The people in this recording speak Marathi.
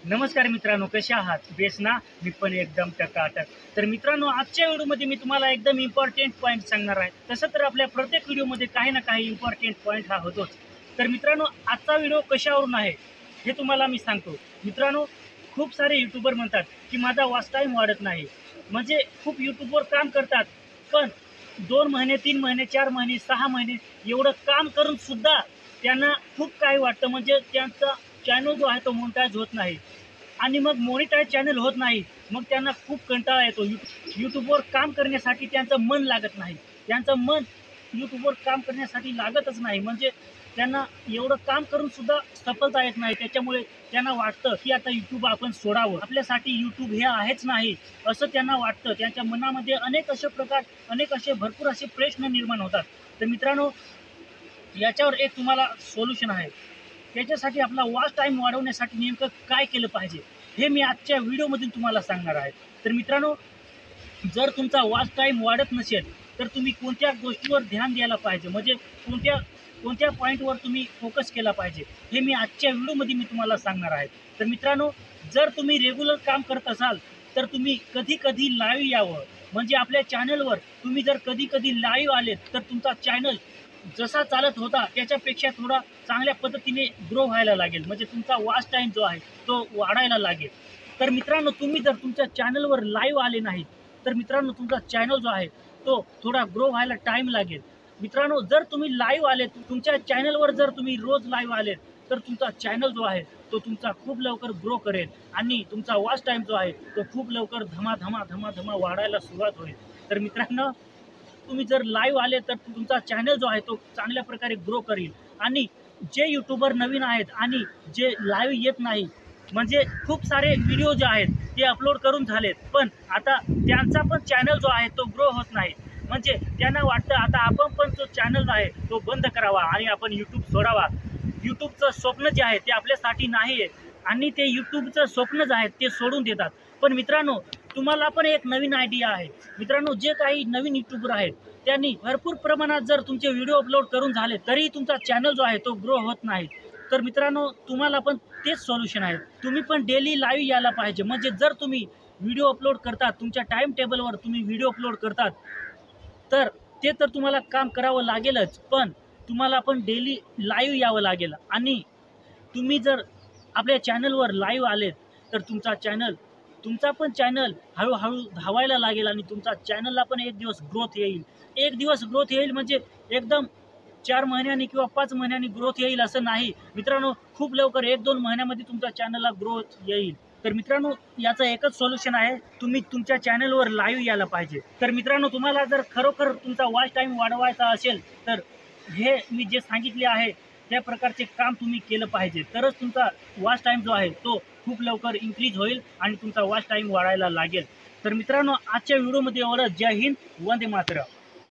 नमस्कार मित्रांनो, कसे आहात? बेस ना? मी पण एकदम टकाटक. तर मित्रांनो, आजच्या व्हिडिओमध्ये मी तुम्हाला एकदम इम्पॉर्टंट पॉईंट सांगणार आहे. तसं तर आपल्या प्रत्येक व्हिडिओमध्ये काही ना काही इम्पॉर्टंट पॉईंट हा होतोच. तर मित्रांनो, आजचा व्हिडिओ कशावरून आहे हे तुम्हाला मी सांगतो. मित्रांनो, खूप सारे यूट्यूबर म्हणतात की माझा वॉच टाईम वाढत नाही. म्हणजे खूप यूट्यूबवर काम करतात, पण 2 महिने, 3 महिने, 4 महिने, 6 महिने एवढं काम करून सुद्धा त्यांना खूप काही वाटतं, म्हणजे त्यांचा चॅनल जो आहे तो मोनेटाईज होत नाही. आणि मग मोनेटाईज चॅनल होत नाही, मग त्यांना खूप कंटाळा येतो. यूट्यूबवर काम करण्यासाठी त्यांचं मन लागत नाही. त्यांचं मन यूट्यूबवर काम करण्यासाठी लागतच नाही. म्हणजे त्यांना एवढं काम करून सुद्धा सफलता येत नाही. त्याच्यामुळे त्यांना वाटतं की आता यूट्यूब आपण सोडावं, आपल्यासाठी यूट्यूब हे आहेच नाही असं त्यांना वाटतं. त्यांच्या मनामध्ये अनेक असे भरपूर असे प्रश्न निर्माण होतात. तर मित्रांनो, याच्यावर एक तुम्हाला सोल्युशन आहे. त्याच्यासाठी आपला वॉच टाईम वाढवण्यासाठी नेमकं काय केलं पाहिजे हे मी आजच्या व्हिडिओमधून तुम्हाला सांगणार आहे. तर मित्रांनो, जर तुमचा वॉच टाईम वाढत नसेल तर तुम्ही कोणत्या गोष्टीवर ध्यान द्यायला पाहिजे, म्हणजे कोणत्या कोणत्या पॉईंटवर तुम्ही फोकस केला पाहिजे हे मी आजच्या व्हिडिओमध्ये मी तुम्हाला सांगणार आहे. तर मित्रांनो, जर तुम्ही रेग्युलर काम करत असाल तर तुम्ही कधी कधी लाईव्ह यावं. म्हणजे आपल्या चॅनलवर तुम्ही जर कधी कधी लाईव्ह आलेत तर तुमचा चॅनल जसा चालत होता त्याच्यापेक्षा थोडा चांगल्या पद्धतीने ग्रो व्हायला लागेल. म्हणजे तुमचा वॉच टाईम जो आहे तो वाढायला लागेल. तर मित्रांनो, तुम्ही जर तुमच्या चॅनलवर लाईव्ह आले नाहीत तर मित्रांनो, तुमचा चॅनल जो आहे तो थोडा ग्रो व्हायला टाईम लागेल. मित्रांनो, जर तुम्ही लाईव्ह आले, तुमच्या चॅनलवर जर तुम्ही रोज लाईव्ह आले तर तुमचा चॅनल जो आहे तो तुमचा खूप लवकर ग्रो करेल आणि तुमचा वॉच टाईम जो आहे तो खूप लवकर धमा वाढायला सुरुवात होईल. तर मित्रांनो, तुम्ही जर लाईव्ह आले तर तुमचा चॅनल जो आहे तो चांगल्या प्रकारे ग्रो करेल. आणि जे यूट्यूबर नवीन आहेत आणि जे लाईव्ह येत नाही, म्हणजे खूप सारे व्हिडिओ जे आहेत ते अपलोड करून झालेत, पण आता त्यांचा पण चॅनल जो आहे तो ग्रो होत नाही. म्हणजे त्यांना वाटतं आता आपण पण जो चॅनल आहे तो बंद करावा आणि आपण यूट्यूब सोडावा. यूट्यूबचं स्वप्न जे आहे ते आपल्यासाठी नाही आहे आणि ते यूट्यूबचं स्वप्न जे आहे ते सोडून देतात. पण मित्रांनो, तुम्हाला पण एक नवीन आयडिया आहे. मित्रांनो, जे काही नवीन यूट्यूबर आहेत त्यांनी भरपूर प्रमाणात जर तुमचे व्हिडिओ अपलोड करून झाले तरी तुमचा चॅनल जो आहे तो ग्रो होत नाही. तर मित्रांनो, तुम्हाला पण तेच सोल्युशन आहे. तुम्ही पण डेली लाईव्ह यायला पाहिजे. म्हणजे जर तुम्ही व्हिडिओ अपलोड करतात, तुमच्या टाईम टेबलवर तुम्ही व्हिडिओ अपलोड करतात, तर ते तर तुम्हाला काम करावं लागेलच, पण तुम्हाला पण डेली लाईव्ह यावं लागेल. आणि तुम्ही जर आपल्या चॅनलवर लाईव्ह आलेत तर तुमचा पण चॅनल हळूहळू धावायला लागेल आणि तुमचा चॅनलला पण एक दिवस ग्रोथ येईल. एक दिवस ग्रोथ येईल म्हणजे एकदम 4 महिन्यांनी किंवा 5 महिन्यांनी ग्रोथ येईल असं नाही. मित्रांनो, खूप लवकर 1-2 महिन्यामध्ये तुमच्या चॅनलला ग्रोथ येईल. तर मित्रांनो, याचं एकच सोल्युशन आहे, तुम्ही तुमच्या चॅनलवर लाईव्ह यायला पाहिजे. तर मित्रांनो, तुम्हाला जर खरोखर तुमचा वॉच टाईम वाढवायचा असेल तर हे मी जे सांगितले आहे त्या प्रकारचे काम तुम्ही केलं पाहिजे. तरच तुमचा वॉच टाईम जो आहे तो खूप लवकर इन्क्रीज होईल आणि तुमचा वॉच टाईम वाढायला लागेल. तर मित्रांनो, आजच्या व्हिडिओमध्ये एवढं. जय हिंद, वंदे मातरम.